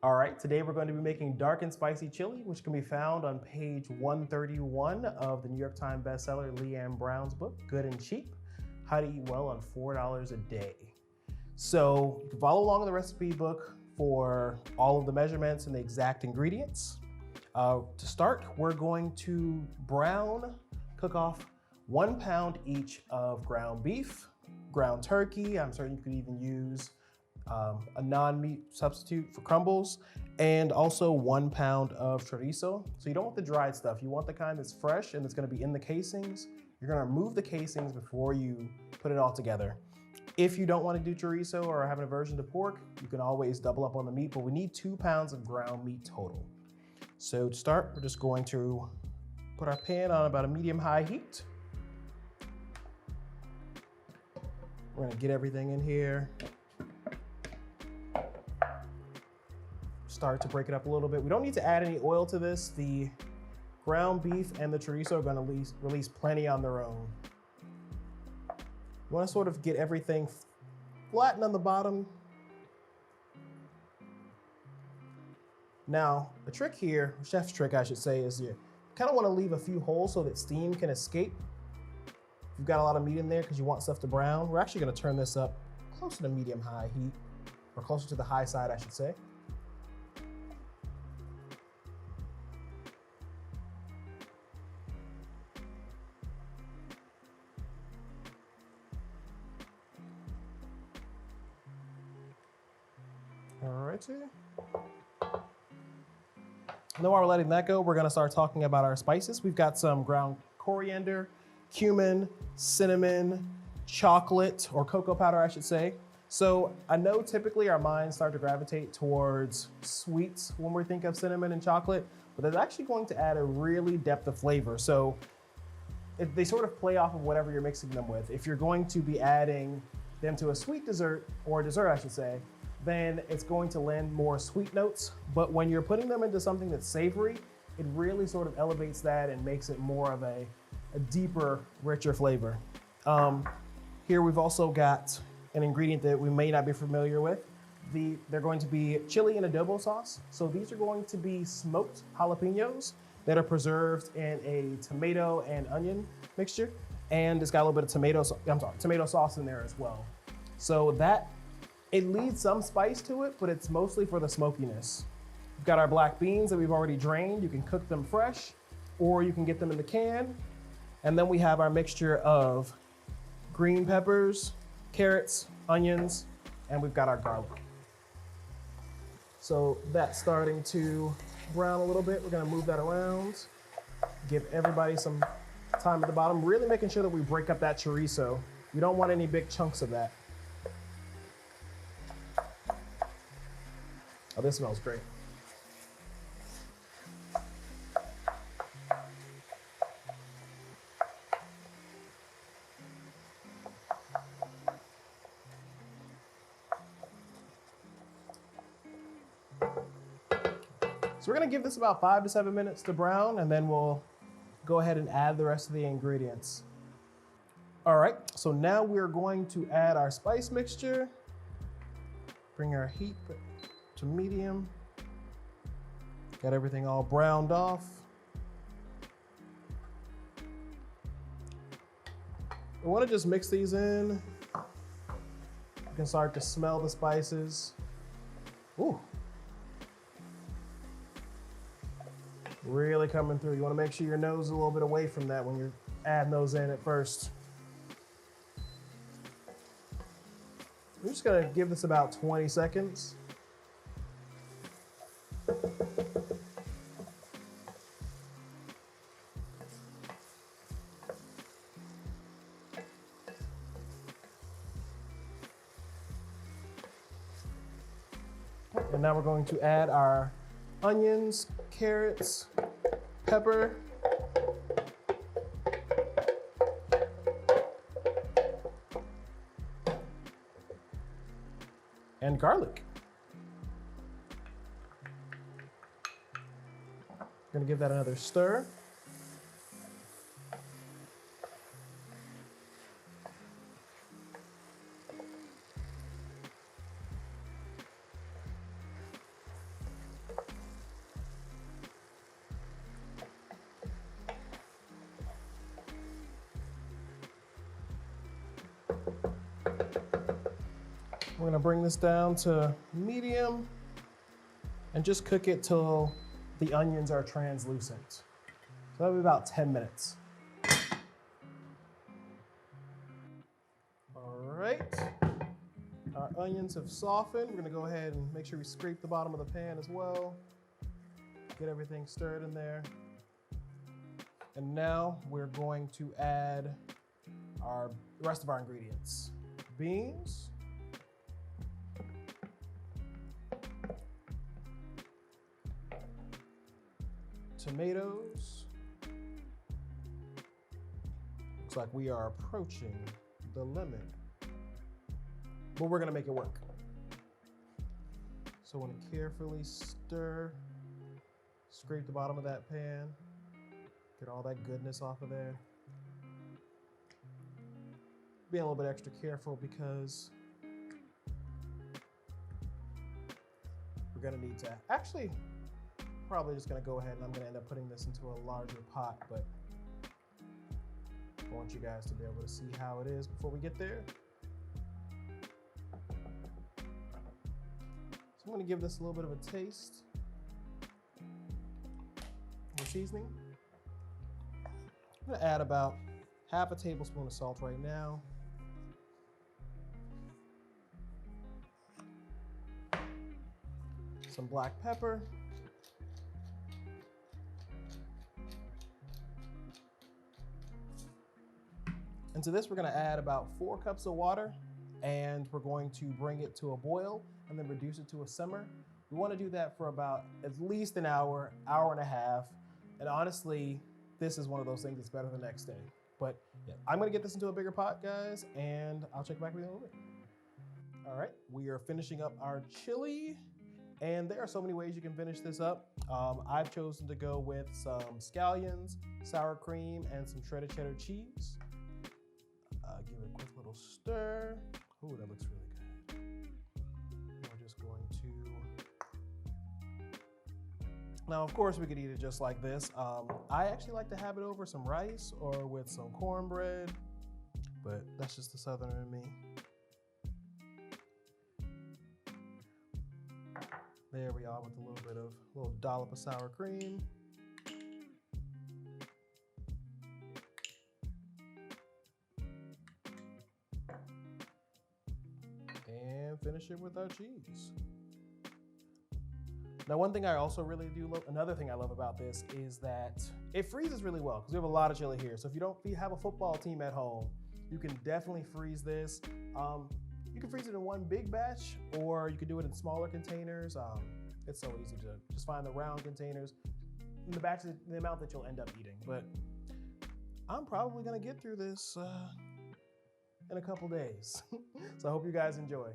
All right, today we're going to be making dark and spicy chili, which can be found on page 131 of the New York Times bestseller Leanne Brown's book, Good and Cheap, How to Eat Well on $4 a Day. So you can follow along in the recipe book for all of the measurements and the exact ingredients. To start, we're going to cook off 1 pound each of ground beef, ground turkey. I'm certain you could even use a non-meat substitute for crumbles, and also 1 pound of chorizo. So you don't want the dried stuff. You want the kind that's fresh and that's gonna be in the casings. You're gonna remove the casings before you put it all together. If you don't want to do chorizo or have an aversion to pork, you can always double up on the meat, but we need 2 pounds of ground meat total. So to start, we're just going to put our pan on about a medium-high heat. We're gonna get everything in here. Start to break it up a little bit. We don't need to add any oil to this. The ground beef and the chorizo are gonna release plenty on their own. You wanna sort of get everything flattened on the bottom. Now, the trick here, chef's trick I should say, is you kind of wanna leave a few holes so that steam can escape. If you've got a lot of meat in there because you want stuff to brown, we're actually gonna turn this up closer to medium-high heat, or closer to the high side, I should say. Alrighty. And then while we're letting that go, we're gonna start talking about our spices. We've got some ground coriander, cumin, cinnamon, chocolate, or cocoa powder, I should say. So I know typically our minds start to gravitate towards sweets when we think of cinnamon and chocolate, but they're actually going to add a really depth of flavor. So they sort of play off of whatever you're mixing them with. If you're going to be adding them to a sweet dessert, or a dessert I should say, then it's going to lend more sweet notes. But when you're putting them into something that's savory, it really sort of elevates that and makes it more of a deeper, richer flavor. Here we've also got an ingredient that we may not be familiar with. They're going to be chili and adobo sauce. So these are going to be smoked jalapenos that are preserved in a tomato and onion mixture. And it's got a little bit of tomato sauce in there as well. So it leads some spice to it, but it's mostly for the smokiness. We've got our black beans that we've already drained. You can cook them fresh, or you can get them in the can. And then we have our mixture of green peppers, carrots, onions, and we've got our garlic. So that's starting to brown a little bit. We're gonna move that around, give everybody some time at the bottom, really making sure that we break up that chorizo. We don't want any big chunks of that. Oh, this smells great. So we're gonna give this about 5 to 7 minutes to brown, and then we'll go ahead and add the rest of the ingredients. All right, so now we're going to add our spice mixture. Bring our heat to medium. Got everything all browned off. We want to just mix these in. You can start to smell the spices. Ooh. Really coming through. You want to make sure your nose is a little bit away from that when you're adding those in at first. We're just going to give this about 20 seconds. And now we're going to add our onions, carrots, pepper, and garlic. We're gonna give that another stir. We're gonna bring this down to medium and just cook it till the onions are translucent. So that'll be about 10 minutes. All right, our onions have softened. We're gonna go ahead and make sure we scrape the bottom of the pan as well. Get everything stirred in there. And now we're going to add the rest of our ingredients. Beans, tomatoes. Looks like we are approaching the limit, but we're gonna make it work. So I wanna carefully stir, scrape the bottom of that pan, get all that goodness off of there. Be a little bit extra careful because we're gonna need to, actually, probably just gonna go ahead and I'm gonna end up putting this into a larger pot, but I want you guys to be able to see how it is before we get there. So I'm gonna give this a little bit of a taste. The seasoning. I'm gonna add about half a tablespoon of salt right now. Some black pepper. And to this, we're gonna add about 4 cups of water, and we're going to bring it to a boil and then reduce it to a simmer. We wanna do that for about at least an hour, hour and a half. And honestly, this is one of those things that's better the next day. But yeah, I'm gonna get this into a bigger pot, guys, and I'll check back with you in a little bit. All right, we are finishing up our chili, and there are so many ways you can finish this up. I've chosen to go with some scallions, sour cream, and some shredded cheddar cheese. Give it a quick little stir. Ooh, that looks really good. We're just going to... Now, of course, we could eat it just like this. I actually like to have it over some rice or with some cornbread, but that's just the Southerner in me. There we are with a little dollop of sour cream. And finish it with our cheese. Now, one thing I also really do love, another thing I love about this is that it freezes really well because we have a lot of chili here. So if you have a football team at home, you can definitely freeze this. You can freeze it in one big batch, or you can do it in smaller containers. It's so easy to just find the round containers in the amount that you'll end up eating. But I'm probably gonna get through this in a couple days. So I hope you guys enjoy.